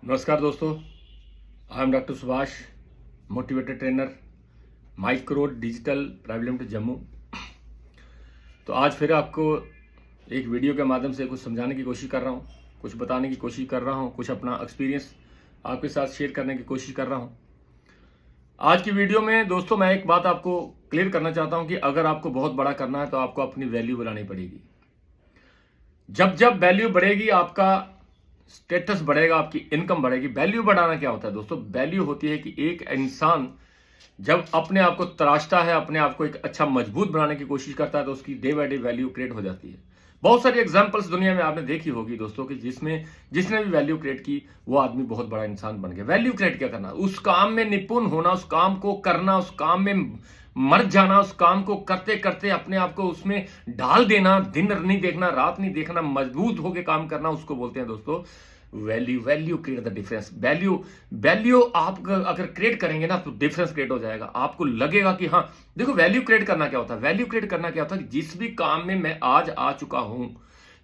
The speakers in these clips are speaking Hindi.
नमस्कार दोस्तों, I am doctor Subhash, motivator trainer, micro digital private limited Jammu. तो आज फिर आपको एक वीडियो के माध्यम से कुछ समझाने की कोशिश कर रहा हूँ, कुछ बताने की कोशिश कर रहा हूँ, कुछ अपना एक्सपीरियंस आपके साथ शेयर करने की कोशिश कर रहा हूँ। आज की वीडियो में दोस्तों मैं एक बात आपको क्लियर करना चाहता हूँ कि अगर आपको बहुत बड़ा करना है तो आपको अपनी वैल्यू बढ़ानी पड़ेगी। जब जब वैल्यू बढ़ेगी आपका स्टेटस बढ़ेगा, आपकी इनकम बढ़ेगी। वैल्यू बढ़ाना क्या होता है दोस्तों? वैल्यू होती है कि एक इंसान जब अपने आप को तराशता है, अपने आप को एक अच्छा मजबूत बनाने की कोशिश करता है, तो उसकी day by day value create हो जाती है। बहुत सारी एग्जांपल्स दुनिया में आपने देखी होगी दोस्तों कि जिसमें जिसने भी वैल्यू क्रिएट की वो आदमी बहुत बड़ा इंसान बन गया। वैल्यू क्रिएट क्या करना? उस काम में निपुण होना, उस काम को करना, उस काम में मर जाना, उस काम को करते करते अपने आप को उसमें डाल देना, दिन नहीं देखना, रात नहीं देखना, मजबूत होकर काम करना, उसको बोलते हैं दोस्तों value. Value create the difference. Value आप अगर क्रिएट करेंगे ना तो डिफरेंस क्रिएट हो जाएगा। आपको लगेगा कि हाँ देखो, वैल्यू क्रिएट करना क्या होता है? वैल्यू क्रिएट करना क्या होता है? जिस भी काम में मैं आज आ चुका हूं,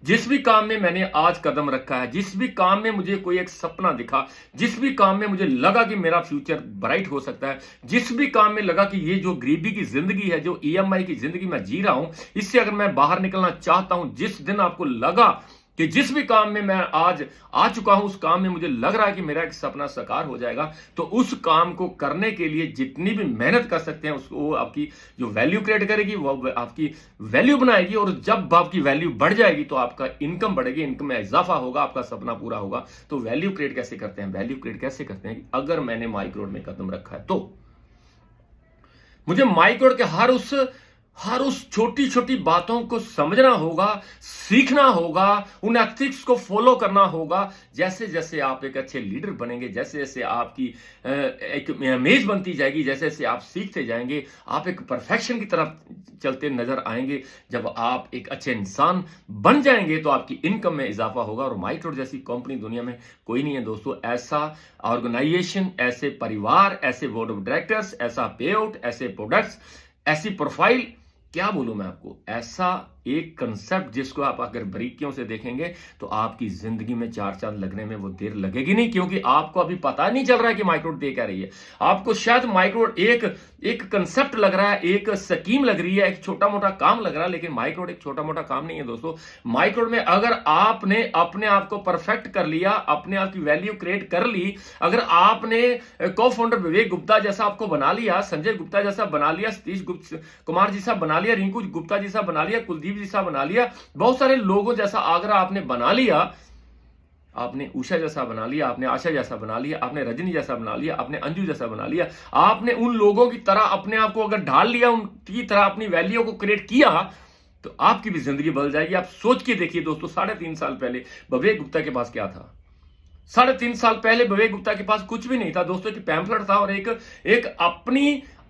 जिस भी काम में मैंने आज कदम रखा है, जिस भी काम में मुझे कोई एक सपना दिखा, जिस भी काम में मुझे लगा कि मेरा फ्यूचर ब्राइट हो सकता है, जिस भी काम में लगा कि ये जो गरीबी की जिंदगी है, जो ईएमआई की जिंदगी मैं जी रहा हूं, इससे अगर मैं बाहर निकलना चाहता हूं, जिस दिन आपको लगा कि जिस भी काम में मैं आज आ चुका हूं, उस काम में मुझे लग रहा है कि मेरा एक सपना साकार हो जाएगा, तो उस काम को करने के लिए जितनी भी मेहनत कर सकते हैं उसको वो आपकी जो वैल्यू क्रिएट करेगी, वो आपकी वैल्यू बनाएगी। और जब आपकी वैल्यू बढ़ जाएगी तो आपका इनकम बढ़ेगी, इनकम में इजाफा होगा, आपका सपना पूरा होगा। तो वैल्यू क्रिएट कैसे करते हैं? वैल्यू क्रिएट कैसे करते हैं? अगर मैंने माइक्रोड में कदम रखा है तो मुझे माइक्रोड के हर उस छोटी छोटी बातों को समझना होगा, सीखना होगा, उन एथिक्स को फॉलो करना होगा। जैसे जैसे आप एक अच्छे लीडर बनेंगे, जैसे जैसे आपकी एक इमेज बनती जाएगी, जैसे जैसे आप सीखते जाएंगे, आप एक परफेक्शन की तरफ चलते नजर आएंगे। जब आप एक अच्छे इंसान बन जाएंगे तो आपकी इनकम में इजाफा होगा। और माइक्रोड जैसी कंपनी दुनिया में कोई नहीं है दोस्तों। ऐसा ऑर्गेनाइजेशन, ऐसे परिवार, ऐसे बोर्ड ऑफ डायरेक्टर्स, ऐसा पे आउट, ऐसे प्रोडक्ट्स, ऐसी प्रोफाइल, क्या बोलूं मैं आपको, ऐसा एक कंसेप्ट जिसको आप अगर बारीकियों से देखेंगे तो आपकी जिंदगी में चार चांद लगने में वो देर लगेगी नहीं, क्योंकि आपको अभी पता नहीं चल रहा है कि माइक्रोड दे क्या रही है। आपको शायद माइक्रोड एक कंसेप्ट लग रहा है, एक स्कीम लग रही है, एक छोटा मोटा काम लग रहा है, लेकिन माइक्रोड एक छोटा मोटा काम नहीं है दोस्तों। माइक्रोड में अगर आपने अपने आप को परफेक्ट कर लिया, अपने आप की वैल्यू क्रिएट कर ली, अगर आपने को फाउंडर विवेक गुप्ता जैसा आपको बना लिया, संजय गुप्ता जैसा बना लिया, सतीश कुमार जैसा बना लिया, रिंकू गुप्ता जैसा बना लिया, कुलदीप जैसा बना लिया, बहुत सारे लोगों जैसा अगर आपने बना लिया, आपने उषा जैसा बना लिया, आपने आशा जैसा बना लिया, आपने रजनी जैसा बना लिया, आपने अंजू जैसा बना लिया, आपने उन लोगों की तरह अपने आप को अगर ढाल लिया, उनकी तरह अपनी वैल्यू को क्रिएट किया, तो आपकी भी जिंदगी बदल जाएगी। आप सोच के देखिए दोस्तों, 3.5 साल पहले विवेक गुप्ता के पास क्या था? 3.5 साल पहले विवेक गुप्ता के पास कुछ भी नहीं था दोस्तों। एक पैम्फलेट था और एक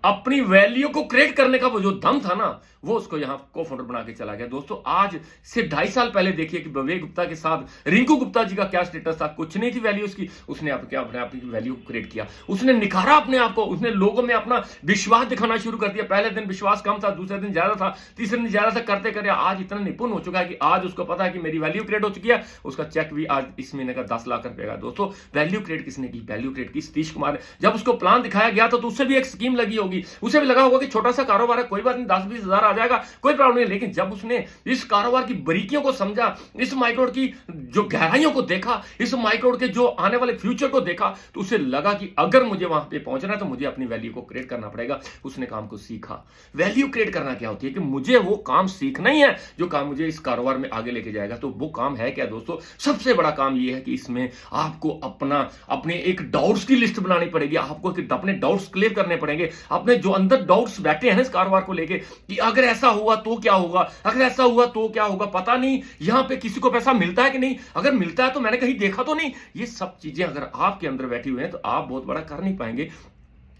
अपनी वैल्यू को क्रिएट करने का वो जो दम था ना, वो उसको यहां को फाउंडर बना के चला गया दोस्तों। आज से 2.5 साल पहले देखिए कि विवेक गुप्ता के साथ रिंकू गुप्ता जी का क्या स्टेटस था। कुछ नहीं थी वैल्यू उसकी। उसने अपने आप की वैल्यू को क्रिएट किया, उसने निखारा अपने आप को, उसने लोगों में अपना विश्वास दिखाना शुरू कर दिया। पहले दिन विश्वास कम था, दूसरे दिन ज्यादा था, तीसरे दिन ज्यादा था, करते करते आज इतना निपुण हो चुका है कि आज उसको पता है कि मेरी वैल्यू क्रिएट हो चुकी है। उसका चेक भी आज इस महीने का 10 लाख रुपए का दोस्तों। वैल्यू क्रिएट किसने की? वैल्यू क्रिएट की सतीश कुमार ने। जब उसको प्लान दिखाया गया तो उससे भी एक स्कीम लगी होगी, उसे भी लगा होगा कि छोटा सा कारोबार है, कोई बात नहीं, 10-20 हजार आ जाएगा, कोई प्रॉब्लम नहीं। लेकिन जब उसने इस कारोबार की बारीकियों को समझा, इस माइक्रोड की जो गहराइयों को देखा, इस माइक्रोड के जो आने वाले फ्यूचर को देखा, तो उसे लगा कि अगर मुझे वहां पे पहुंचना है तो मुझे अपनी वैल्यू को क्रिएट करना पड़ेगा। उसने काम को सीखा। वैल्यू क्रिएट करना क्या होती है? कि मुझे वो काम सीखना ही है जो काम मुझे इस कारोबार में आगे लेके जाएगा। तो वो काम है क्या दोस्तों? सबसे बड़ा काम ये है कि इसमें आपको अपने एक डाउट्स की लिस्ट बनानी पड़ेगी। आपको अपने डाउट्स क्लियर करने पड़ेंगे। अपने जो अंदर डाउट्स बैठे हैं इस कारोबार को लेके कि अगर ऐसा हुआ तो क्या होगा, अगर ऐसा हुआ तो क्या होगा, पता नहीं यहां पे किसी को पैसा मिलता है कि नहीं, अगर मिलता है तो मैंने कहीं देखा तो नहीं। ये सब चीजें अगर आपके अंदर बैठी हुई हैं तो आप बहुत बड़ा कर नहीं पाएंगे।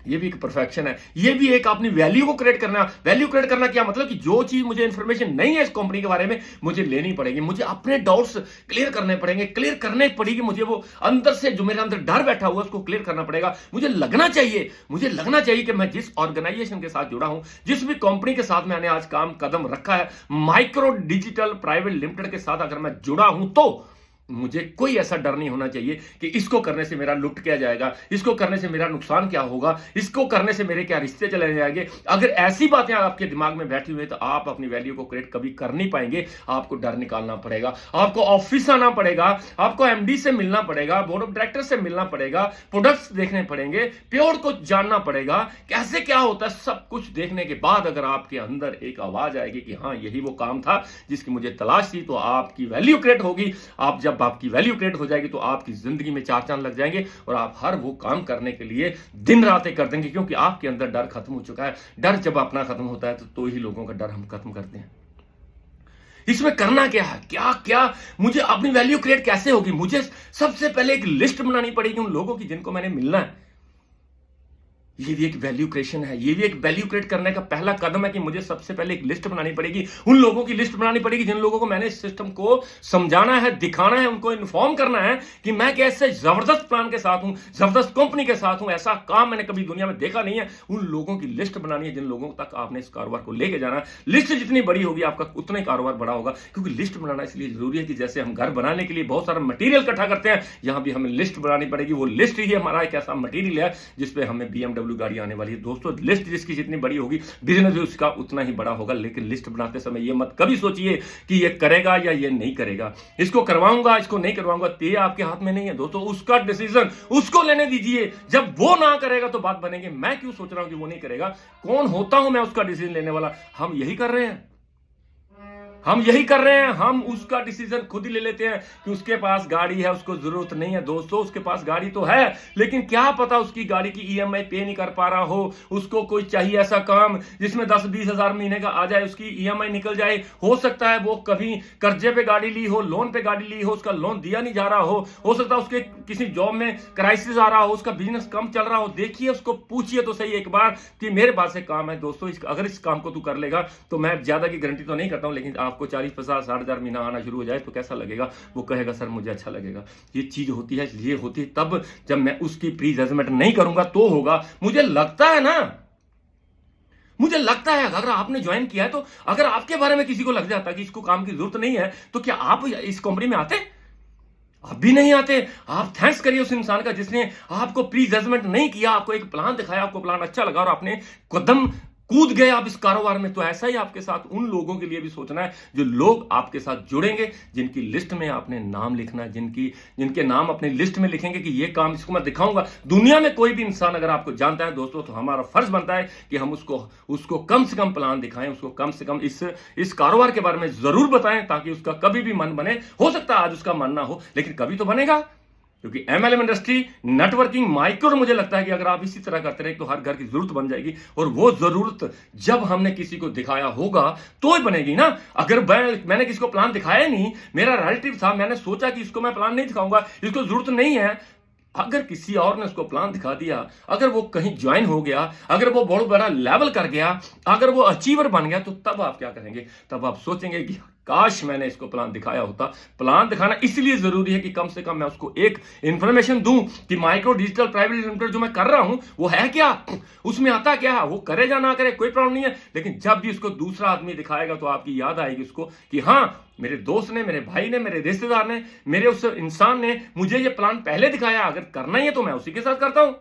ये भी एक परफेक्शन है, ये भी एक अपनी वैल्यू को क्रिएट करना। वैल्यू क्रिएट करना क्या मतलब? कि जो चीज मुझे इंफॉर्मेशन नहीं है इस कंपनी के बारे में, मुझे लेनी पड़ेगी, मुझे अपने डाउट्स क्लियर करने पड़ेंगे, क्लियर करने पड़ेगी मुझे। वो अंदर से जो मेरे अंदर डर बैठा हुआ है उसको क्लियर करना पड़ेगा। मुझे लगना चाहिए कि मैं जिस ऑर्गेनाइजेशन के साथ जुड़ा हूं, जिस भी कंपनी के साथ मैंने आज काम कदम रखा है, माइक्रो डिजिटल प्राइवेट लिमिटेड के साथ अगर मैं जुड़ा हूं, तो मुझे कोई ऐसा डर नहीं होना चाहिए कि इसको करने से मेरा लुट किया जाएगा, इसको करने से मेरा नुकसान क्या होगा, इसको करने से मेरे क्या रिश्ते चले जाएंगे। अगर ऐसी बातें आपके दिमाग में बैठी हुई है तो आप अपनी वैल्यू को क्रिएट कभी कर नहीं पाएंगे। आपको डर निकालना पड़ेगा, आपको ऑफिस आना पड़ेगा, आपको एमडी से मिलना पड़ेगा, बोर्ड ऑफ डायरेक्टर से मिलना पड़ेगा, प्रोडक्ट्स देखने पड़ेंगे, प्योर को जानना पड़ेगा, कैसे क्या होता है। सब कुछ देखने के बाद अगर आपके अंदर एक आवाज आएगी कि हाँ यही वो काम था जिसकी मुझे तलाश थी, तो आपकी वैल्यू क्रिएट होगी। आप जब आपकी वैल्यू क्रिएट हो जाएगी तो आपकी जिंदगी में चार चांद लग जाएंगे और आप हर वो काम करने के लिए दिन रातें कर देंगे, क्योंकि आपके अंदर डर खत्म हो चुका है। डर जब अपना खत्म होता है तो ही लोगों का डर हम खत्म करते हैं। इसमें करना क्या है, क्या क्या मुझे अपनी वैल्यू क्रिएट कैसे होगी? मुझे सबसे पहले एक लिस्ट बनानी पड़ेगी उन लोगों की जिनको मैंने मिलना है। ये भी एक वैल्यू क्रिएशन है, ये भी एक वैल्यू क्रिएट करने का पहला कदम है कि मुझे सबसे पहले एक लिस्ट बनानी पड़ेगी, उन लोगों की लिस्ट बनानी पड़ेगी जिन लोगों को मैंने इस सिस्टम को समझाना है, दिखाना है, उनको इन्फॉर्म करना है कि मैं कैसे जबरदस्त प्लान के साथ हूं, जबरदस्त कंपनी के साथ हूं। ऐसा काम मैंने कभी दुनिया में देखा नहीं है। उन लोगों की लिस्ट बनानी है जिन लोगों तक आपने इस कारोबार को लेके जाना है। लिस्ट जितनी बड़ी होगी आपका उतना ही कारोबार बड़ा होगा, क्योंकि लिस्ट बनाना इसलिए जरूरी है कि जैसे हम घर बनाने के लिए बहुत सारा मटेरियल इकट्ठा करते हैं, यहां भी हमें लिस्ट बनानी पड़ेगी। वो लिस्ट ही हमारा एक ऐसा मटेरियल है जिसपे हमें BMW गाड़ी आने वाली है। दोस्तों लिस्ट जिसकी जितनी बड़ी होगी बिजनेस भी उसका उतना ही बड़ा होगा। लेकिन लिस्ट बनाते समय ये मत कभी सोचिए कि ये करेगा या ये नहीं करेगा, इसको करवाऊंगा इसको नहीं करवाऊंगा, ये आपके हाथ में नहीं है दोस्तों। उसका डिसीजन उसको लेने दीजिए। जब वो ना करेगा तो बात बनेगी। मैं क्यों सोच रहा हूं कि वो नहीं करेगा? कौन होता हूं मैं उसका डिसीजन लेने वाला? हम यही कर रहे हैं, हम यही कर रहे हैं। हम उसका डिसीजन खुद ही ले लेते हैं कि उसके पास गाड़ी है, उसको जरूरत नहीं है। दोस्तों उसके पास गाड़ी तो है, लेकिन क्या पता उसकी गाड़ी की EMI पे नहीं कर पा रहा हो। उसको कोई चाहिए ऐसा काम जिसमें 10-20 हजार महीने का आ जाए, उसकी EMI निकल जाए। हो सकता है वो कभी कर्जे पे गाड़ी ली हो, लोन पे गाड़ी ली हो, उसका लोन दिया नहीं जा रहा हो सकता है उसके किसी जॉब में क्राइसिस आ रहा हो, उसका बिजनेस कम चल रहा हो। देखिए उसको पूछिए तो सही एक बार कि मेरे पास एक काम है। दोस्तों अगर इस काम को तू कर लेगा तो मैं ज्यादा की गारंटी तो नहीं करता हूं, लेकिन आपको 40-50-60 हजार महीना आना शुरू हो जाए तो कैसा लगेगा? वो कहेगा सर मुझे अच्छा लगेगा। ये चीज होती है, ये होती है तब जब मैं उसकी प्री जजमेंट नहीं करूंगा तो होगा। मुझे लगता है ना, मुझे लगता है अगर आपने ज्वाइन किया है तो अगर आपके बारे में किसी को लग जाता कि इसको काम की जरूरत नहीं है तो क्या आप इस कंपनी में आते? आप भी नहीं आते। आप थैंक्स करिए उस इंसान का जिसने आपको प्री जजमेंट नहीं किया, आपको एक प्लान दिखाया, आपको प्लान अच्छा लगा और आपने कदम कूद गए आप इस कारोबार में। तो ऐसा ही आपके साथ उन लोगों के लिए भी सोचना है जो लोग आपके साथ जुड़ेंगे, जिनकी लिस्ट में आपने नाम लिखना है, जिनके नाम अपनी लिस्ट में लिखेंगे कि ये काम इसको मैं दिखाऊंगा। दुनिया में कोई भी इंसान अगर आपको जानता है दोस्तों तो हमारा फर्ज बनता है कि हम उसको कम से कम प्लान दिखाएं, उसको कम से कम इस कारोबार के बारे में जरूर बताएं, ताकि उसका कभी भी मन बने। हो सकता है आज उसका मन ना हो, लेकिन कभी तो बनेगा। क्योंकि MLM इंडस्ट्री, नेटवर्किंग, माइक्रो, मुझे लगता है कि अगर आप इसी तरह करते रहे तो हर घर की जरूरत बन जाएगी। और वो जरूरत जब हमने किसी को दिखाया होगा तो ही बनेगी ना। अगर मैंने किसी को प्लान दिखाया नहीं, मेरा रिलेटिव था, मैंने सोचा कि इसको मैं प्लान नहीं दिखाऊंगा, इसको जरूरत नहीं है, अगर किसी और ने उसको प्लान दिखा दिया, अगर वो कहीं ज्वाइन हो गया, अगर वो बहुत बड़ा लेवल कर गया, अगर वो अचीवर बन गया, तो तब आप क्या करेंगे? तब आप सोचेंगे कि काश मैंने इसको प्लान दिखाया होता। प्लान दिखाना इसलिए जरूरी है कि कम से कम मैं उसको एक इंफॉर्मेशन दूं कि माइक्रो डिजिटल प्राइवेट लिमिटेड जो मैं कर रहा हूं वो है क्या, उसमें आता क्या, वो करे या ना करे कोई प्रॉब्लम नहीं है। लेकिन जब भी उसको दूसरा आदमी दिखाएगा तो आपकी याद आएगी उसको कि हाँ मेरे दोस्त ने, मेरे भाई ने, मेरे रिश्तेदार ने, मेरे उस इंसान ने मुझे ये प्लान पहले दिखाया। अगर करना ही है तो मैं उसी के साथ करता हूं।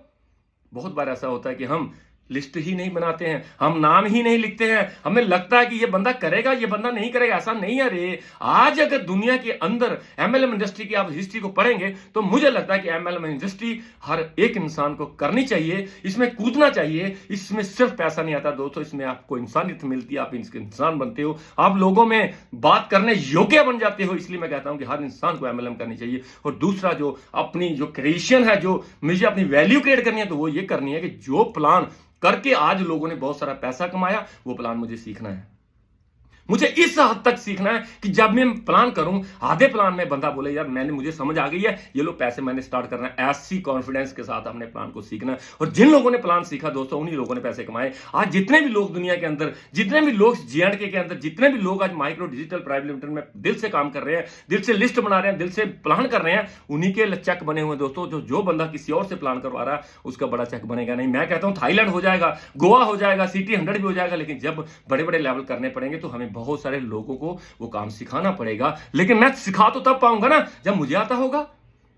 बहुत बार ऐसा होता है कि हम लिस्ट ही नहीं बनाते हैं, हम नाम ही नहीं लिखते हैं। हमें लगता है कि ये बंदा करेगा, ये बंदा नहीं करेगा। ऐसा नहीं है रे। आज अगर दुनिया के अंदर MLM इंडस्ट्री की आप हिस्ट्री को पढ़ेंगे तो मुझे लगता है कि MLM इंडस्ट्री हर एक इंसान को करनी चाहिए, इसमें कूदना चाहिए। इसमें सिर्फ पैसा नहीं आता दोस्तों, इसमें आपको इंसानियत मिलती है, आप इंसान बनते हो, आप लोगों में बात करने योग्य बन जाते हो। इसलिए मैं कहता हूं कि हर इंसान को MLM करनी चाहिए। और दूसरा जो अपनी जो क्रिएशन है, जो मुझे अपनी वैल्यू क्रिएट करनी है, तो वो ये करनी है कि जो प्लान करके आज लोगों ने बहुत सारा पैसा कमाया, वो प्लान मुझे सीखना है। मुझे इस हद तक सीखना है कि जब मैं प्लान करूं, आधे प्लान में बंदा बोले यार मुझे समझ आ गई है, ये लो पैसे मैंने स्टार्ट करना है। ऐसी कॉन्फिडेंस के साथ हमने प्लान को सीखना है। और जिन लोगों ने प्लान सीखा दोस्तों, उन्हीं लोगों ने पैसे कमाए। आज जितने भी लोग दुनिया के अंदर, जितने भी लोग J&K के अंदर, जितने भी लोग आज माइक्रो डिजिटल प्राइवेट लिमिटेड में दिल से काम कर रहे हैं, दिल से लिस्ट बना रहे हैं, दिल से प्लान कर रहे हैं, उन्हीं के चेक बने हुए दोस्तों। जो बंदा किसी और से प्लान करवा रहा है उसका बड़ा चेक बनेगा नहीं। मैं कहता हूं थाईलैंड हो जाएगा, गोवा हो जाएगा, CT 100 भी हो जाएगा, लेकिन जब बड़े बड़े लेवल करने पड़ेंगे तो हमें बहुत सारे लोगों को वो काम सिखाना पड़ेगा, लेकिन मैं सिखा तो तब पाऊंगा ना जब मुझे आता होगा।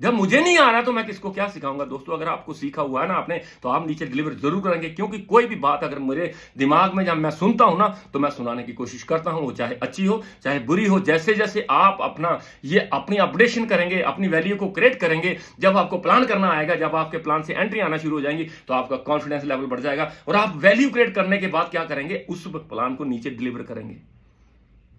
जब मुझे नहीं आ रहा तो मैं किसको क्या सिखाऊंगा। दोस्तों, अगर आपको सीखा हुआ है ना आपने, तो आप नीचे डिलीवर जरूर करेंगे, क्योंकि कोई भी बात अगर मेरे दिमाग में जब मैं सुनता हूं ना, तो मैं सुनाने की कोशिश करता हूं, वो चाहे अच्छी हो चाहे बुरी हो। जैसे जैसे आप अपनी अपडेशन करेंगे, अपनी वैल्यू को क्रिएट करेंगे, जब आपको प्लान करना आएगा, जब आपके प्लान से एंट्री आना शुरू हो जाएंगी, तो आपका कॉन्फिडेंस लेवल बढ़ जाएगा और आप वैल्यू क्रिएट करने के बाद क्या करेंगे, उस प्लान को नीचे डिलीवर करेंगे।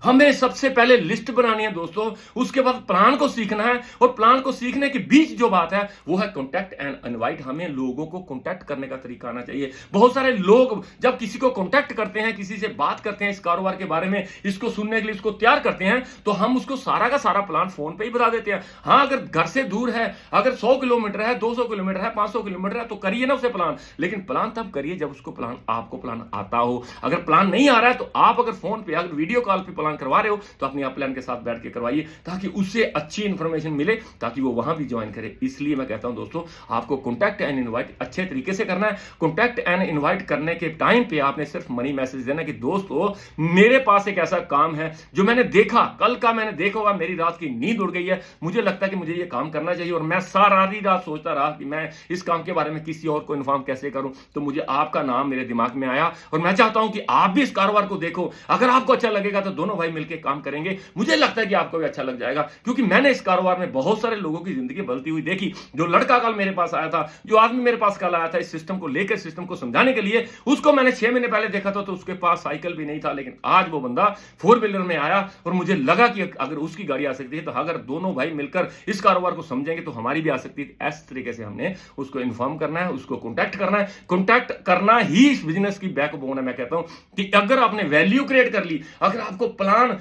हमें सबसे पहले लिस्ट बनानी है दोस्तों, उसके बाद प्लान को सीखना है, और प्लान को सीखने के बीच जो बात है वो है कॉन्टैक्ट एंड इनवाइट। हमें लोगों को कॉन्टैक्ट करने का तरीका आना चाहिए। बहुत सारे लोग जब किसी को कॉन्टैक्ट करते हैं, किसी से बात करते हैं इस कारोबार के बारे में, इसको सुनने के लिए इसको तैयार करते हैं, तो हम उसको सारा का सारा प्लान फोन पे ही बता देते हैं। हाँ, अगर घर से दूर है, अगर 100 किलोमीटर है, 200 किलोमीटर है, 500 किलोमीटर है, तो करिए ना उसे प्लान, लेकिन प्लान तब करिए जब उसको प्लान, आपको प्लान आता हो। अगर प्लान नहीं आ रहा है तो आप अगर फोन पे, अगर वीडियो कॉल पे प्लान करवा रहे हो, तो अपनी अपलाइन के साथ बैठ के करवाइए, ताकि उससे अच्छी इंफॉर्मेशन मिले, ताकि वो वहां भी ज्वाइन करे। इसलिए मैं कहता हूं दोस्तों, आपको कॉन्टैक्ट एंड इनवाइट अच्छे तरीके से करना है। कॉन्टैक्ट एंड इनवाइट करने के टाइम पे आपने सिर्फ मनी मैसेज देना कि दोस्तों मेरे पास एक ऐसा काम है जो मैंने देखा, कल का मैंने देखा होगा, मेरी रात की नींद उड़ गई है, मुझे लगता है कि मुझे ये काम करना चाहिए, और मैं सारी रात सोचता रहा कि मैं इस काम के बारे में किसी और को इन्फॉर्म कैसे करूं, तो मुझे आपका नाम मेरे दिमाग में आया, और मैं चाहता हूं कि आप भी इस कारोबार को देखो। अगर आपको अच्छा लगेगा तो दोनों भाई मिलकर काम करेंगे। मुझे लगता है कि आपको भी अच्छा लग जाएगा, क्योंकि मैंने इस कारोबार में बहुत सारे लोगों की जिंदगी बदलती हुई देखी। जो लड़का कल मेरे पास आया था, जो आदमी मेरे पास कल आया था इस सिस्टम को लेकर, सिस्टम को समझाने के लिए, उसको मैंने 6 महीने पहले देखा था, तो उसके पास साइकिल भी नहीं था, लेकिन आज वो बंदा 4 व्हीलर में आया, और मुझे लगा कि अगर उसकी गाड़ी आ सकती है, तो अगर दोनों भाई मिलकर इस कारोबार को समझेंगे तो हमारी भी आ सकती है। इस तरीके से हमने उसको इन्फॉर्म करना है, उसको कॉन्टैक्ट करना है। कॉन्टैक्ट करना ही इस बिजनेस की बैकबोन है। मैं कहता हूं कि अगर आपने वैल्यू क्रिएट कर ली, अगर आपको प्लान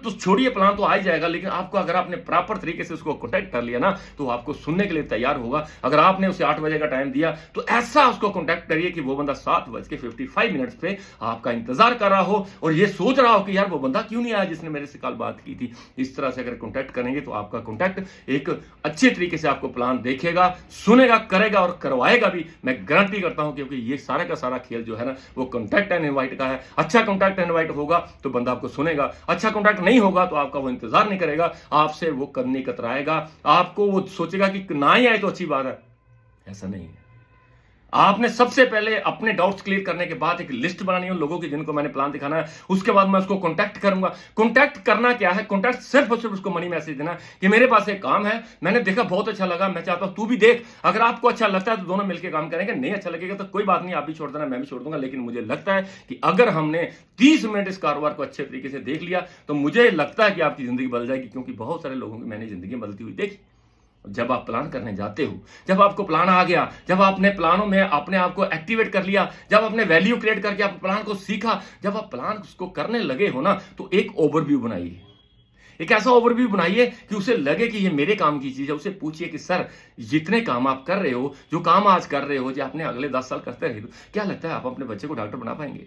तो छोड़िए, प्लान तो आ ही जाएगा, लेकिन आपको अगर आपने प्रॉपर तरीके से उसको कॉन्टैक्ट कर लिया ना, तो आपको सुनने के लिए तैयार होगा। अगर आपने उसे 8 बजे का टाइम दिया, तो ऐसा उसको कॉन्टैक्ट करिए कि वो बंदा 7:55 पे आपका इंतजार कर रहा हो, और ये सोच रहा हो कि यार वो बंदा क्यों नहीं आया जिसने मेरे से कल बात की थी। इस तरह से अगर कॉन्टैक्ट करेंगे तो आपका कॉन्टैक्ट एक अच्छे तरीके से आपको प्लान देखेगा, सुनेगा, करेगा और करवाएगा भी। मैं गारंटी करता हूं, क्योंकि ये सारा का सारा खेल जो है ना, वो कॉन्टैक्ट एंड इनवाइट का है। अच्छा कॉन्टैक्ट एंड इनवाइट होगा तो बंदा आपको सुनेगा, अच्छा कॉन्टैक्ट नहीं होगा तो आपका वो इंतजार नहीं करेगा, आपसे वो करने कतराएगा, आपको वो सोचेगा कि ना ही आए तो अच्छी बात है। ऐसा नहीं है। आपने सबसे पहले अपने डाउट्स क्लियर करने के बाद एक लिस्ट बनानी है लोगों की जिनको मैंने प्लान दिखाना है, उसके बाद मैं उसको कॉन्टैक्ट करूंगा। कॉन्टैक्ट करना क्या है? कॉन्टैक्ट सिर्फ और सिर्फ उसको मनी मैसेज देना कि मेरे पास एक काम है, मैंने देखा, बहुत अच्छा लगा, मैं चाहता हूं तू भी देख। अगर आपको अच्छा लगता है तो दोनों मिलकर काम करेंगे, नहीं अच्छा लगेगा तो कोई बात नहीं, आप भी छोड़ देना, मैं भी छोड़ दूंगा। लेकिन मुझे लगता है कि अगर हमने 30 मिनट इस कारोबार को अच्छे तरीके से देख लिया, तो मुझे लगता है कि आपकी जिंदगी बदल जाएगी, क्योंकि बहुत सारे लोगों की मैंने जिंदगी बदलती हुई देखी। जब आप प्लान करने जाते हो, जब आपको प्लान आ गया, जब आपने प्लानों में अपने आप को एक्टिवेट कर लिया, जब आपने वैल्यू क्रिएट करके आप प्लान को सीखा, जब आप प्लान उसको करने लगे हो ना, तो एक ओवरव्यू बनाइए। एक ऐसा ओवरव्यू बनाइए कि उसे लगे कि ये मेरे काम की चीज है। उसे पूछिए कि सर, जितने काम आप कर रहे हो, जो काम आज कर रहे हो, जो आपने अगले 10 साल करते रहे, क्या लगता है आप अपने बच्चे को डॉक्टर बना पाएंगे?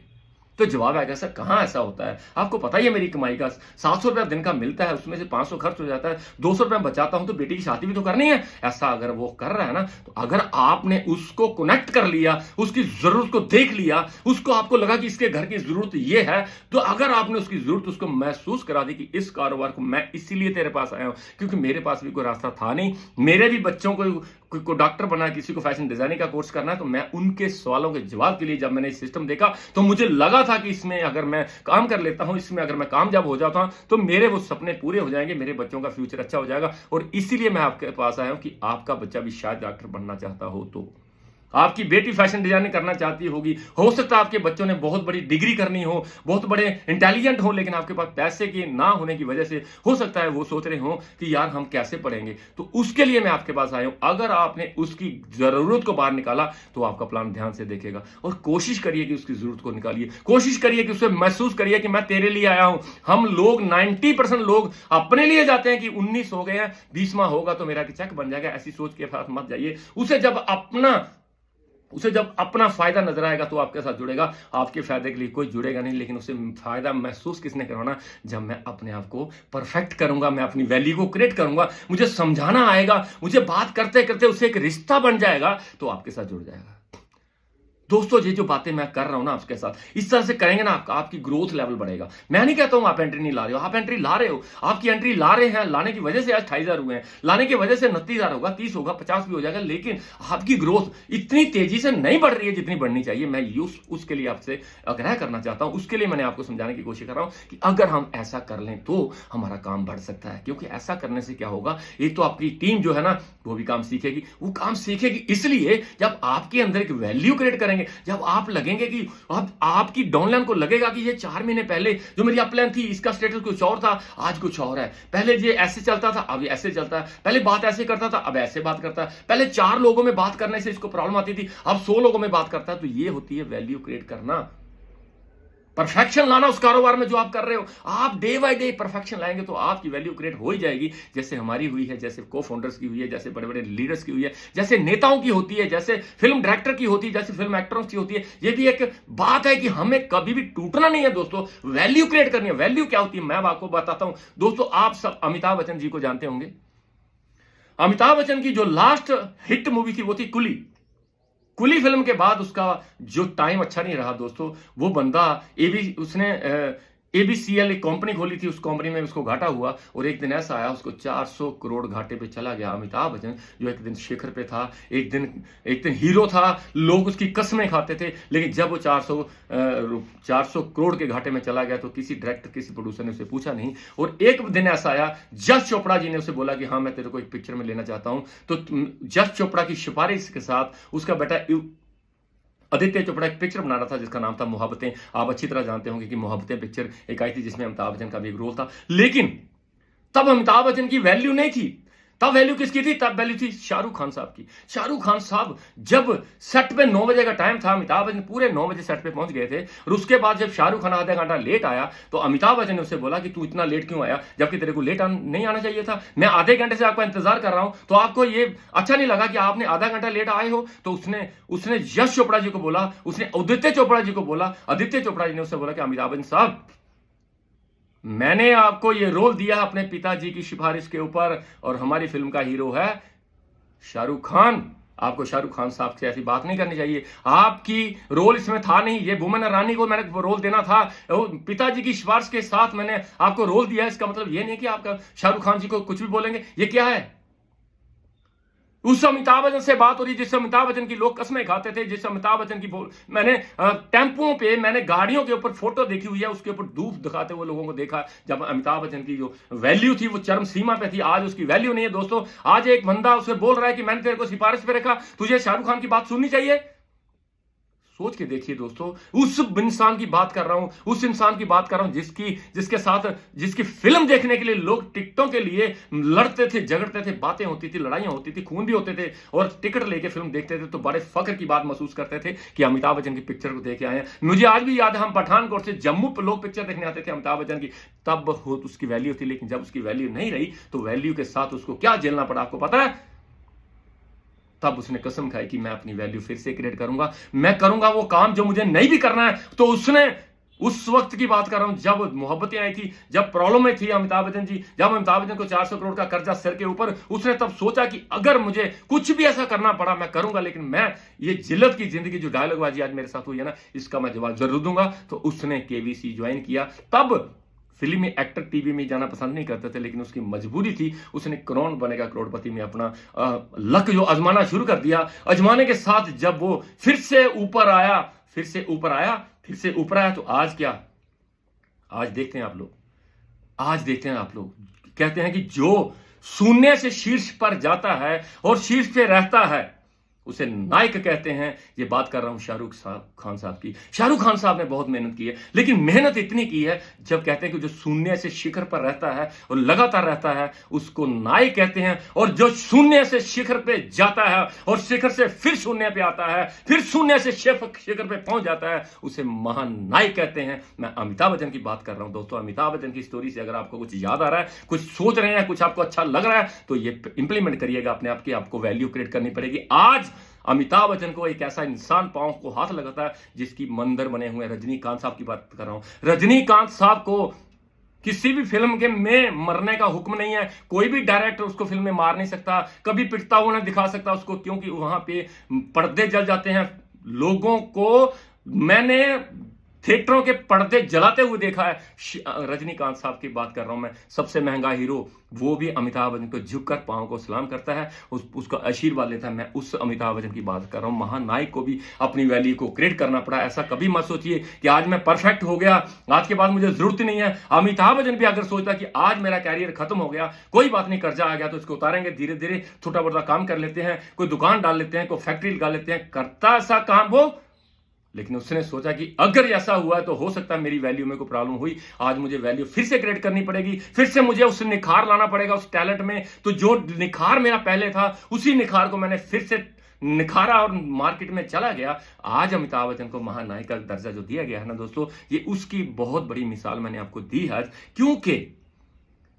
तो जवाब आएगा, सर कहां ऐसा होता है, आपको पता ही है मेरी कमाई का 700 रुपया दिन का मिलता है, उसमें से 500 खर्च हो जाता है, 200 रुपया बचाता हूं तो बेटी की शादी भी तो करनी है। ऐसा अगर वो कर रहा है ना, तो अगर आपने उसको कनेक्ट कर लिया, उसकी जरूरत को देख लिया, उसको आपको लगा कि इसके घर की जरूरत ये है, तो अगर आपने उसकी जरूरत उसको महसूस करा दी कि इस कारोबार को मैं इसीलिए तेरे पास आया हूं, क्योंकि मेरे पास भी कोई रास्ता था नहीं, मेरे भी बच्चों को डॉक्टर बना, किसी को फैशन डिजाइनिंग का कोर्स करना है, तो मैं उनके सवालों के जवाब के लिए जब मैंने सिस्टम देखा, तो मुझे लगा था कि इसमें अगर मैं काम कर लेता हूं, इसमें अगर मैं कामयाब हो जाता हूं, तो मेरे वो सपने पूरे हो जाएंगे, मेरे बच्चों का फ्यूचर अच्छा हो जाएगा। और इसीलिए मैं आपके पास आया हूं कि आपका बच्चा भी शायद डॉक्टर बनना चाहता हो, तो आपकी बेटी फैशन डिजाइनिंग करना चाहती होगी, हो सकता है आपके बच्चों ने बहुत बड़ी डिग्री करनी हो, बहुत बड़े इंटेलिजेंट हो, लेकिन आपके पास पैसे के ना होने की वजह से हो सकता है वो सोच रहे हो कि यार हम कैसे पढ़ेंगे। तो उसके लिए मैं आपके पास आया हूं। अगर आपने उसकी जरूरत को बाहर निकाला, तो आपका प्लान ध्यान से देखेगा, और कोशिश करिए कि उसकी जरूरत को निकालिए, कोशिश करिए कि उसे महसूस करिए कि मैं तेरे लिए आया हूं। हम लोग 90% लोग अपने लिए जाते हैं कि 19 हो गए हैं, 20वां होगा तो मेरा चेक बन जाएगा, ऐसी सोच के साथ मत जाइए। उसे जब अपना फायदा नजर आएगा तो आपके साथ जुड़ेगा, आपके फायदे के लिए कोई जुड़ेगा नहीं। लेकिन उसे फायदा महसूस किसने करवाना? जब मैं अपने आप को परफेक्ट करूंगा, मैं अपनी वैल्यू को क्रिएट करूंगा, मुझे समझाना आएगा, मुझे बात करते करते उससे एक रिश्ता बन जाएगा, तो आपके साथ जुड़ जाएगा। दोस्तों ये जो बातें मैं कर रहा हूं ना आपके साथ, इस तरह से करेंगे ना आपकी ग्रोथ लेवल बढ़ेगा। मैं नहीं कहता हूं आप एंट्री नहीं ला रहे हो, आप एंट्री ला रहे हो, आपकी एंट्री ला रहे हैं, लाने की वजह से आज 28,000 हुए हैं, लाने की वजह से 29,000 होगा, 30 होगा, 50 भी हो जाएगा, लेकिन आपकी ग्रोथ इतनी तेजी से नहीं बढ़ रही है जितनी बढ़नी चाहिए। मैं उसके लिए आपसे आग्रह करना चाहता हूं, उसके लिए मैंने आपको समझाने की कोशिश कर रहा हूं कि अगर हम ऐसा कर लें तो हमारा काम बढ़ सकता है। क्योंकि ऐसा करने से क्या होगा, एक तो आपकी टीम जो है ना वो भी काम सीखेगी, वो काम सीखेगी इसलिए जब आपके अंदर एक वैल्यू क्रिएट करेंगे, जब आप लगेंगे कि अब आपकी डाउनलाइन को लगेगा कि ये 4 महीने पहले जो मेरी अपलाइन थी इसका स्टेटस कुछ और था, आज कुछ और है, पहले ये ऐसे चलता था अब ऐसे चलता है, पहले बात ऐसे करता था अब ऐसे बात करता है, पहले 4 लोगों में बात करने से इसको प्रॉब्लम आती थी अब 100 लोगों में बात करता है। तो ये होती है वैल्यू क्रिएट करना, परफेक्शन लाना उस कारोबार में जो आप कर रहे हो। आप डे बाय डे परफेक्शन लाएंगे तो आपकी वैल्यू क्रिएट हो ही जाएगी, जैसे हमारी हुई है, जैसे को फाउंडर्स की हुई है, जैसे बड़े बड़े लीडर्स की हुई है, जैसे नेताओं की होती है, जैसे फिल्म डायरेक्टर की होती है, जैसे फिल्म एक्टरों की होती है। ये भी एक बात है कि हमें कभी भी टूटना नहीं है दोस्तों, वैल्यू क्रिएट करनी है। वैल्यू क्या होती है मैं आपको बताता हूं दोस्तों। आप सब अमिताभ बच्चन जी को जानते होंगे। अमिताभ बच्चन की जो लास्ट हिट मूवी थी वो थी कुली। कुली फिल्म के बाद उसका जो टाइम अच्छा नहीं रहा दोस्तों, वो बंदा उसने एबीसीएल एक कंपनी खोली थी, उस कंपनी में उसको घाटा हुआ और एक दिन ऐसा आया उसको 400 करोड़ घाटे पे चला गया। अमिताभ बच्चन जो एक दिन शिखर पे था, एक दिन हीरो था, लोग उसकी कसमें खाते थे, लेकिन जब वो 400 करोड़ के घाटे में चला गया तो किसी डायरेक्टर किसी प्रोड्यूसर ने उसे पूछा नहीं। और एक दिन ऐसा आया, जस चोपड़ा जी ने उसे बोला कि हाँ मैं तेरे को एक पिक्चर में लेना चाहता हूं। तो जस चोपड़ा की सिफारिश के साथ उसका बेटा आदित्य चोपड़ा एक पिक्चर बना रहा था जिसका नाम था मोहब्बतें। आप अच्छी तरह जानते होंगे कि मोहब्बतें पिक्चर एक आई थी जिसमें अमिताभ बच्चन का भी एक रोल था, लेकिन तब अमिताभ बच्चन की वैल्यू नहीं थी। तब वैल्यू किसकी थी? तब वैल्यू थी शाहरुख खान साहब की। शाहरुख खान साहब जब सेट पे 9 बजे का टाइम था, अमिताभ बच्चन पूरे 9 बजे सेट पे पहुंच गए थे और उसके बाद जब शाहरुख खान आधा घंटा लेट आया तो अमिताभ बच्चन ने उससे बोला कि तू इतना लेट क्यों आया, जबकि तेरे को लेट नहीं आना चाहिए था, मैं आधे घंटे से आपका इंतजार कर रहा हूं, तो आपको ये अच्छा नहीं लगा कि आपने आधा घंटा लेट आए हो। तो उसने यश चोपड़ा जी को बोला, उसने आदित्य चोपड़ा जी को बोला, आदित्य चोपड़ा जी ने उससे बोला कि अमिताभ बच्चन साहब मैंने आपको ये रोल दिया अपने पिताजी की सिफारिश के ऊपर और हमारी फिल्म का हीरो है शाहरुख खान। आपको शाहरुख खान साहब से ऐसी बात नहीं करनी चाहिए, आपकी रोल इसमें था नहीं, ये बुमन रानी को मैंने रोल देना था, पिताजी की सिफारिश के साथ मैंने आपको रोल दिया। इसका मतलब ये नहीं कि आपका शाहरुख खान जी को कुछ भी बोलेंगे। ये क्या है? उस अमिताभ बच्चन से बात हो रही जिससे अमिताभ बच्चन की लोग कसमें खाते थे, जिससे अमिताभ बच्चन की मैंने टेम्पुओं पे, मैंने गाड़ियों के ऊपर फोटो देखी हुई है, उसके ऊपर धूप दिखाते हुए लोगों को देखा जब अमिताभ बच्चन की जो वैल्यू थी वो चरम सीमा पे थी। आज उसकी वैल्यू नहीं है दोस्तों। आज एक बंदा उसे बोल रहा है कि मैंने तेरे को सिफारिश पे रखा, तुझे शाहरुख खान की बात सुननी चाहिए। सोच के देखिए दोस्तों, उस इंसान की बात कर रहा हूं, उस इंसान की बात कर रहा हूं जिसके साथ जिसकी फिल्म देखने के लिए लोग टिकटों के लिए लड़ते थे, झगड़ते थे, बातें होती थी, लड़ाइयां होती थी, खून भी होते थे और टिकट लेके फिल्म देखते थे तो बड़े फख्र की बात महसूस करते थे कि अमिताभ बच्चन की पिक्चर को देखे आए हैं। मुझे आज भी याद है, हम पठानकोट से जम्मू पर लोग पिक्चर देखने आते थे अमिताभ बच्चन की, तब उसकी वैल्यू थी। लेकिन जब उसकी वैल्यू नहीं रही तो वैल्यू के साथ उसको क्या झेलना पड़ा आपको पता है? तब उसने कसम खाई कि मैं अपनी वैल्यू फिर से क्रिएट करूंगा, मैं करूंगा वो काम जो मुझे नहीं भी करना है। तो उसने उस वक्त की बात कर रहा हूं जब मोहब्बतें आई थी, जब प्रॉब्लम में थी अमिताभ बच्चन जी, जब अमिताभ बच्चन को 400 करोड़ का कर्जा सिर के ऊपर, उसने तब सोचा कि अगर मुझे कुछ भी ऐसा करना पड़ा मैं करूंगा, लेकिन मैं ये जिल्लत की जिंदगी जो डायलॉगबाजी आज मेरे साथ हुई है ना, इसका मैं जवाब जरूर दूंगा। तो उसने केवीसी ज्वाइन किया। तब फिल्मी एक्टर टीवी में जाना पसंद नहीं करते थे, लेकिन उसकी मजबूरी थी, उसने कौन बनेगा करोड़पति में अपना लक जो आजमाना शुरू कर दिया। आजमाने के साथ जब वो फिर से ऊपर आया तो आज क्या? आज देखते हैं आप लोग कहते हैं कि जो शून्य से शीर्ष पर जाता है और शीर्ष पे रहता है उसे नायक कहते हैं। ये बात कर रहा हूं शाहरुख खान साहब की। शाहरुख खान साहब ने बहुत मेहनत की है, लेकिन मेहनत इतनी की है, जब कहते हैं कि जो शून्य से शिखर पर रहता है और लगातार रहता है उसको नायक कहते हैं, और जो शून्य से शिखर पे जाता है और शिखर से फिर शून्य पे आता है, फिर शून्य से शिखर पे पहुंच जाता है, उसे महान नायक कहते हैं। मैं अमिताभ बच्चन की बात कर रहा हूं दोस्तों। अमिताभ बच्चन की स्टोरी से अगर आपको कुछ याद आ रहा है, कुछ सोच रहे हैं, कुछ आपको अच्छा लग रहा है, तो ये इंप्लीमेंट करिएगा अपने आप की। आपको वैल्यू क्रिएट करनी पड़ेगी। आज अमिताभ बच्चन को एक ऐसा इंसान पांव को हाथ लगाता है जिसकी मंदिर बने हुए। रजनीकांत साहब की बात कर रहा हूं। रजनीकांत साहब को किसी भी फिल्म के में मरने का हुक्म नहीं है, कोई भी डायरेक्टर उसको फिल्म में मार नहीं सकता, कभी पिटता हुआ नहीं दिखा सकता उसको, क्योंकि वहां पे पर्दे जल जाते हैं, लोगों को मैंने थिएटरों के पर्दे जलाते हुए देखा है। रजनीकांत साहब की बात कर रहा हूं मैं, सबसे महंगा हीरो, वो भी अमिताभ बच्चन को झुककर पांव को सलाम करता है, उसका आशीर्वाद लेता है। मैं उस अमिताभ बच्चन की बात कर रहा हूं। महानायक को भी अपनी वैल्यू को क्रिएट करना पड़ा। ऐसा कभी मत सोचिए कि आज मैं परफेक्ट हो गया, आज के बाद मुझे जरूरत नहीं है। अमिताभ बच्चन भी अगर सोचता कि आज मेरा कैरियर खत्म हो गया, कोई बात नहीं, कर्जा आ गया तो इसको उतारेंगे, धीरे धीरे छोटा मोटा काम कर लेते हैं, कोई दुकान डाल लेते हैं, कोई फैक्ट्री लगा लेते हैं, करता ऐसा काम वो। लेकिन उसने सोचा कि अगर ऐसा हुआ तो हो सकता है मेरी वैल्यू में कोई प्रॉब्लम हुई, आज मुझे वैल्यू फिर से क्रिएट करनी पड़ेगी, फिर से मुझे उस निखार लाना पड़ेगा उस टैलेंट में। तो जो निखार मेरा पहले था, उसी निखार को मैंने फिर से निखारा और मार्केट में चला गया। आज अमिताभ बच्चन को महानायक का दर्जा जो दिया गया है ना दोस्तों, ये उसकी बहुत बड़ी मिसाल मैंने आपको दी आज।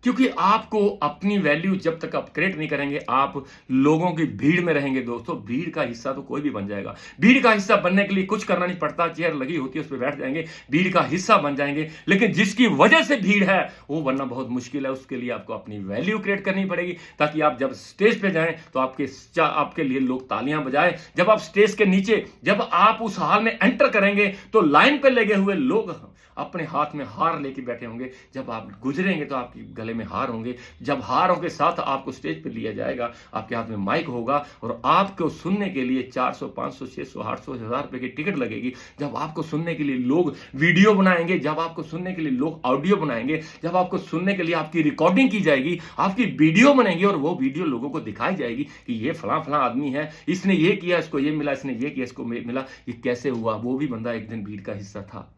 क्योंकि आपको अपनी वैल्यू जब तक आप क्रिएट नहीं करेंगे, आप लोगों की भीड़ में रहेंगे। दोस्तों, भीड़ का हिस्सा तो कोई भी बन जाएगा। भीड़ का हिस्सा बनने के लिए कुछ करना नहीं पड़ता, चेयर लगी होती है उस पर बैठ जाएंगे, भीड़ का हिस्सा बन जाएंगे। लेकिन जिसकी वजह से भीड़ है वो बनना बहुत मुश्किल है। उसके लिए आपको अपनी वैल्यू क्रिएट करनी पड़ेगी, ताकि आप जब स्टेज पे जाएं तो आपके लिए लोग तालियां बजाएं। जब आप स्टेज के नीचे, जब आप उस हॉल में एंटर करेंगे तो लाइन पे लगे हुए लोग अपने हाथ में हार लेके बैठे होंगे। जब आप गुजरेंगे तो आपके गले में हार होंगे। जब हारों के साथ आपको स्टेज पे लिया जाएगा, आपके हाथ में माइक होगा और आपको सुनने के लिए 400, 500, 600, 800, 1000 रुपए की टिकट लगेगी। जब आपको सुनने के लिए लोग वीडियो बनाएंगे, जब आपको सुनने के लिए लोग ऑडियो बनाएंगे, जब आपको सुनने के लिए आपकी रिकॉर्डिंग की जाएगी, आपकी वीडियो बनेगी और वो वीडियो लोगों को दिखाई जाएगी कि ये फलां फलां आदमी है, इसने ये किया, इसको ये मिला, इसने ये किया, इसको मिला, ये कैसे हुआ। वो भी बंदा एक दिन भीड़ का हिस्सा था।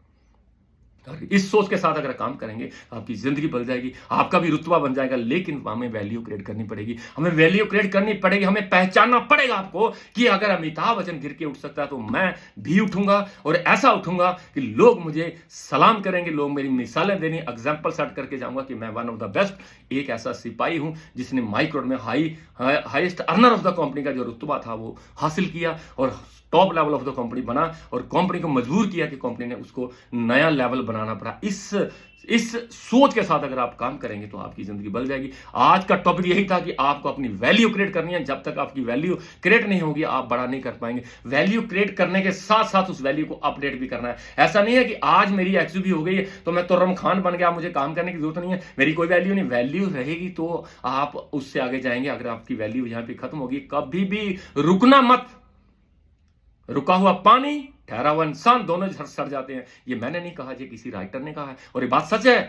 इस सोच के साथ अगर काम करेंगे, आपकी जिंदगी बदल जाएगी, आपका भी रुतबा बन जाएगा। लेकिन हमें वैल्यू क्रिएट करनी पड़ेगी, हमें वैल्यू क्रिएट करनी पड़ेगी। हमें पहचानना पड़ेगा आपको कि अगर अमिताभ बच्चन गिर के उठ सकता है तो मैं भी उठूंगा, और ऐसा उठूंगा कि लोग मुझे सलाम करेंगे, लोग मेरी मिसालें देनी, एग्जाम्पल सेट करके जाऊंगा कि मैं वन ऑफ द बेस्ट एक ऐसा सिपाही हूं जिसने माइक रोड में highest earner of the company का जो रुतबा था वो हासिल किया और top level of the company बना, और कंपनी को मजबूर किया कि कंपनी ने उसको नया लेवल बनाना पड़ा। इस सोच के साथ अगर आप काम करेंगे तो आपकी जिंदगी बदल जाएगी। आज का टॉपिक यही था कि आपको अपनी वैल्यू क्रिएट करनी है। जब तक आपकी वैल्यू क्रिएट नहीं होगी, आप बड़ा नहीं कर पाएंगे। वैल्यू क्रिएट करने के साथ साथ उस वैल्यू को अपडेट भी करना है। ऐसा नहीं है कि आज मेरी एक्सयूवी हो गई है तो मैं तुर्रम खान बन गया, मुझे काम करने की जरूरत नहीं है, मेरी कोई वैल्यू नहीं। वैल्यू रहेगी तो आप उससे आगे जाएंगे। अगर आपकी वैल्यू यहां पर खत्म होगी, कभी भी रुकना मत। रुका हुआ पानी, ठहरा हुआ इंसान, दोनों सड़ जाते हैं। ये मैंने नहीं कहा, ये किसी राइटर ने कहा है और ये बात सच है।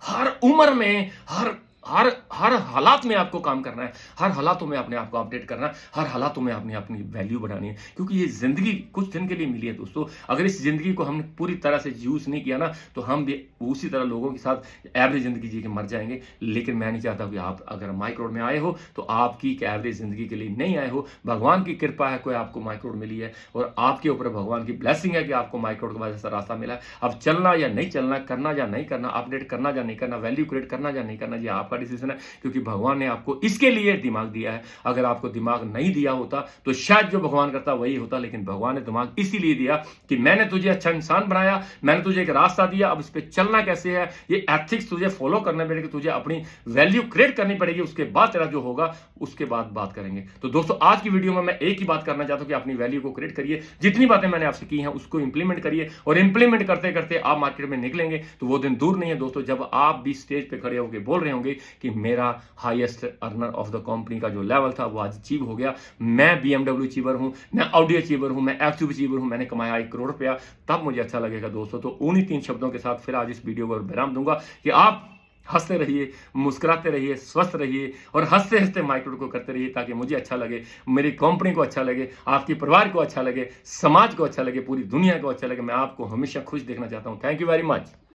हर उम्र में, हर हालात में आपको काम करना है, हर हालातों में अपने आप को अपडेट करना है, हर हालातों में अपनी वैल्यू बढ़ानी है। क्योंकि ये जिंदगी कुछ दिन के लिए मिली है दोस्तों। अगर इस जिंदगी को हमने पूरी तरह से यूज नहीं किया ना, तो हम भी उसी तरह लोगों के साथ एवरेज जिंदगी जी के मर जाएंगे। लेकिन मैं नहीं चाहता कि आप अगर माइक रोड में आए हो तो आपकी एक एवरेज जिंदगी के लिए नहीं आए हो। भगवान की कृपा है, कोई आपको माइक रोड मिली है और आपके ऊपर भगवान की ब्लेसिंग है कि आपको माइक रोड के वजह से रास्ता मिला है। अब चलना या नहीं चलना, करना या नहीं करना, अपडेट करना या नहीं करना, वैल्यू क्रिएट करना या नहीं करना, ये आपका डिसीजन है। क्योंकि भगवान ने आपको इसके लिए दिमाग दिया है। अगर आपको दिमाग नहीं दिया होता तो शायद जो भगवान करता वही होता। लेकिन भगवान ने दिमाग इसीलिए दिया कि मैंने तुझे अच्छा इंसान बनाया, मैंने तुझे एक रास्ता दिया, अब इस पे चलना कैसे है, ये एथिक्स तुझे फॉलो करने पड़ेगी, तुझे अपनी वैल्यू क्रिएट करनी पड़ेगी। उसके बाद तेरा जो होगा उसके बाद बात करेंगे। तो दोस्तों, आज की वीडियो में मैं एक ही बात करना चाहता हूं कि अपनी वैल्यू को क्रिएट करिए। जितनी बातें मैंने आपसे की हैं उसको इंप्लीमेंट करिए, और इंप्लीमेंट करते करते आप मार्केट में निकलेंगे तो वो दिन दूर नहीं है दोस्तों, जब आप भी स्टेज पे खड़े होकर बोल रहे होंगे कि मेरा highest earner of the company का जो लेवल था वो आज अचीव हो गया। मैं BMW अचीवर हूं, मैं ऑडी अचीवर हूं, मैं एक्सयूवी अचीवर हूं, मैंने कमाया 1 करोड़ रुपया। तब मुझे अच्छा लगेगा दोस्तों। तो उन्हीं 3 शब्दों के साथ फिर आज इस वीडियो को विराम दूंगा कि आप हंसते रहिए, मुस्कुराते रहिए, स्वस्थ रहिए और हंसते हंसते माइक्रो को करते रहिए, ताकि मुझे अच्छा लगे, मेरी कंपनी को अच्छा लगे, आपके परिवार को अच्छा लगे, समाज को अच्छा लगे, पूरी दुनिया को अच्छा लगे। मैं आपको हमेशा खुश देखना चाहता हूं। Thank you very much.